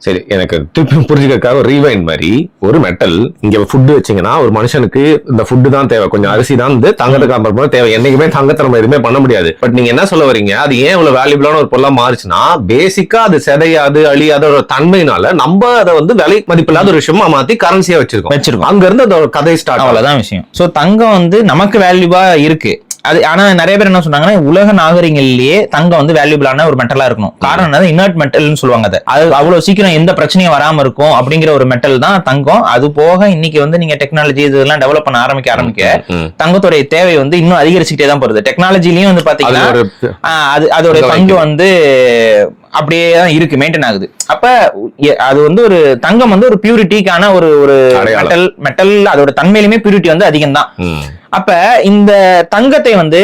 சரி, எனக்கு திருப்பி புரிஞ்சுக்கிறதுக்காக ரீவைண்ட் மாதிரி ஒரு மெட்டல் இங்க ஃபுட் வச்சீங்கன்னா ஒரு மனுஷனுக்கு இந்த ஃபுட்டு தான் தேவை, கொஞ்சம் அரிசி தான் வந்து தங்கத்துக்கு அப்புறமா தேவை. என்னைக்குமே தங்கத்தை நம்ம எதுவுமே பண்ண முடியாது. பட் நீங்க என்ன சொல்ல வரீங்க, அது ஏன் இவ்வளவு வேல்யூபிளான ஒரு பொருளா மாறுச்சுன்னா பேசிக்கா அது சிதையாது அழியாத ஒரு தன்மையினால நம்ம அதை வந்து விலை மதிப்பில்லாத ஒரு விஷயமா மாத்தி கரன்சியா வச்சிருக்கோம். அங்க இருந்து அந்த கதை ஸ்டார்ட். அவ்வளவுதான் விஷயம். சோ தங்கம் வந்து நமக்கு வேல்யூபா இருக்கு. அது ஆனா நிறைய பேர் என்ன சொன்னாங்கன்னா உலக நாகரிகங்களிலேயே தங்கம் வந்து வேல்யூபிளான ஒரு மெட்டலா இருக்கணும். காரணம் என்ன, இனர்ட் மெட்டல்னு சொல்லுவாங்க. அது அவ்வளவு சீக்கிரம் எந்த பிரச்சனையும் வராம இருக்கும் அப்படிங்கிற ஒரு மெட்டல் தான் தங்கம். அது போக இன்னைக்கு வந்து நீங்க டெக்னாலஜி இதெல்லாம் டெவலப் பண்ண ஆரம்பிக்க தங்கத்துடைய தேவை வந்து இன்னும் அதிகரிச்சுக்கிட்டே தான் போகுது. டெக்னாலஜிலயும் வந்து பாத்தீங்கன்னா அதோட பங்கு வந்து அப்படியே தான் இருக்கு, மெயின்டைன் ஆகுது. அப்ப அது வந்து ஒரு தங்கம் வந்து ஒரு பியூரிட்டிக்கான ஒரு மெட்டல் அதோட தன்மையிலுமே பியூரிட்டி வந்து அதிகம் தான். அப்ப இந்த தங்கத்தை வந்து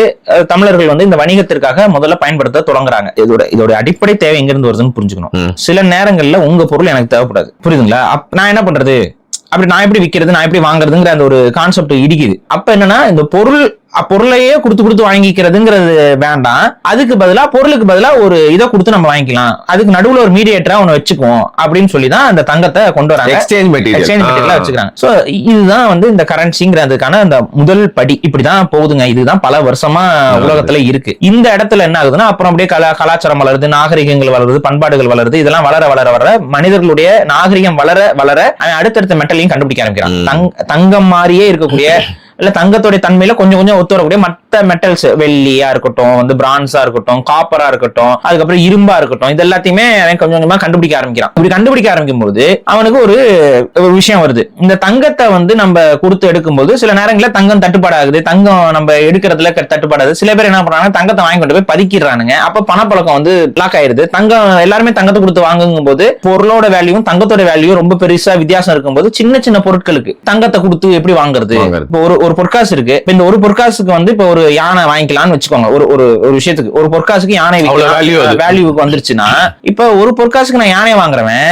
தமிழர்கள் வந்து இந்த வணிகத்திற்காக முதல்ல பயன்படுத்த தொடங்குறாங்க. இதோட அடிப்படை தேவை எங்க இருந்து வருதுன்னு புரிஞ்சுக்கணும். சில நேரங்கள்ல உங்க பொருள் எனக்கு தேவைப்படாது, புரியுதுங்களா? நான் என்ன பண்றது, அப்படி நான் எப்படி விற்கிறது, நான் எப்படி வாங்குறதுங்கிற அந்த ஒரு கான்செப்ட் இடிக்குது. அப்ப என்னன்னா இந்த பொருளையே கொடுத்து வாங்கிக்கிறதுங்கிறது வேண்டாம். அதுக்கு பதிலா பொருளுக்கு பதிலா ஒரு இதை கொடுத்து நம்ம வாங்கிக்கலாம், அதுக்கு நடுவுல ஒரு மீடியேட்டரா ஒண்ணு வச்சுக்குவோம் அப்படின்னு சொல்லிதான் அந்த தங்கத்தை கொண்டு வராங்க. எக்ஸ்சேஞ்ச் மெட்டீரியலா வச்சுக்கிறாங்க. சோ இதுதான் வந்து இந்த கரன்சிங்கிறதுக்கான அந்த முதல் படி. இப்படிதான் போகுதுங்க. இதுதான் பல வருஷமா உலகத்துல இருக்கு. இந்த இடத்துல என்ன ஆகுதுன்னா அப்புறம் அப்படியே கலாச்சாரம் வளருது, நாகரிகங்கள் வளருது, பண்பாடுகள் வளருது. இதெல்லாம் வளர மனிதர்களுடைய நாகரிகம் வளர அடுத்தடுத்த மெட்டலையும் கண்டுபிடிக்க ஆரம்பிக்கிறாங்க. தங்கம் மாதிரியே இருக்கக்கூடிய இல்ல தங்கத்தோட தன்மையில கொஞ்சம் கொஞ்சம் ஒத்து வரக்கூடிய மற்ற மெட்டல்ஸ், வெள்ளியா இருக்கட்டும், வந்து பிரான்ஸா இருக்கட்டும், காப்பரா இருக்கட்டும், அதுக்கப்புறம் இரும்பா இருக்கட்டும், இது எல்லாத்தையுமே கொஞ்சம் கொஞ்சமா கண்டுபிடிக்க ஆரம்பிக்கிறான். இப்படி கண்டுபிடிக்க ஆரம்பிக்கும் போது அவனுக்கு ஒரு விஷயம் வருது. இந்த தங்கத்தை வந்து நம்ம கொடுத்து எடுக்கும் போது சில நேரங்களில் தங்கம் தட்டுப்பாடாகுது, தங்கம் நம்ம எடுக்கிறதுல தட்டுப்பாடாது. சில பேர் என்ன பண்றாங்க, தங்கத்தை வாங்கி கொண்டு போய் பதுக்கிடுறானுங்க. அப்ப பணப்பழக்கம் வந்து பிளாக் ஆயிடுது. தங்கம் எல்லாருமே தங்கத்தை கொடுத்து வாங்குங்கும் போது பொருளோட வேல்யூவும் தங்கத்தோட வேல்யூ ரொம்ப பெருசா வித்தியாசம் இருக்கும் போது சின்ன சின்ன பொருட்களுக்கு தங்கத்தை கொடுத்து எப்படி வாங்குறது? ஒரு பொற்காசு இருக்கு. இந்த ஒரு பொற்காசுக்கு வந்து இப்ப ஒரு யானை வாங்கிக்கலாம்னு வச்சுக்கோங்க. ஒரு விஷயத்துக்கு ஒரு பொற்காசுக்கு யானை வேல்யூக்கு வந்துருச்சுன்னா இப்ப ஒரு பொற்காசுக்கு நான் யானை வாங்குறவன்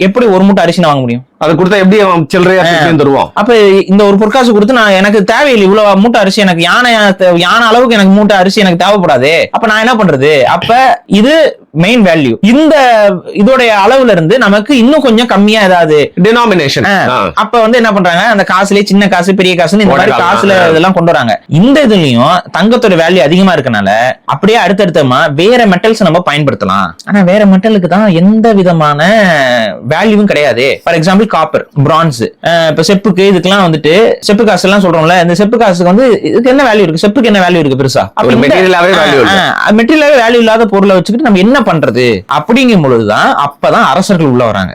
எப்படி ஒரு மூட்டை அரிசி வாங்க முடியும்? அதை கொடுத்தா எப்படி சில்லறையா தருவோம்? அப்ப இந்த ஒரு பொற்காசு கொடுத்து நான் எனக்கு தேவையில்லை இவ்வளவு மூட்டை அரிசி, எனக்கு யானை அளவுக்கு எனக்கு மூட்டை அரிசி எனக்கு தேவைப்படாது. அப்ப நான் என்ன பண்றது? அப்ப இது மெயின் வேல்யூ. இந்த இதோடைய அளவுல இருந்து நமக்கு இன்னும் கொஞ்சம் கம்மியா ஏதாவது டினாமினேஷன். அப்ப வந்து என்ன பண்றாங்க, அந்த காசுலயே சின்ன காசு பெரிய காசுன்னு இந்த மாதிரி காசுல இதெல்லாம் கொண்டு வராங்க. இந்த இதுலயும் தங்கத்தோட வேல்யூ அதிகமா இருக்கனால அப்படியே அடுத்தடுத்தமா வேற மெட்டல்ஸ் நம்ம பயன்படுத்தலாம். ஆனா வேற மெட்டலுக்கு தான் எந்த விதமான வேல்யூவும் கிடையாது. ஃபார் எக்ஸாம்பிள் காப்பர், பிரான்ஸ், இப்ப செப்புக்கு இதுக்கெல்லாம் வந்துட்டு செப்பு காசு எல்லாம் சொல்றோம்ல, இந்த செப்பு காசுக்கு வந்து இதுக்கு என்ன வேல்யூ இருக்கு? செப்புக்கு என்ன வேல்யூ இருக்கு பெருசா? மெட்டீரியலாவே வேல்யூ இல்லாத பொருளை வச்சுக்கிட்டு நம்ம என்ன பண்றது அப்படிங்கும் பொழுதுதான் அப்பதான் அரசர்கள் உள்ள வராங்க.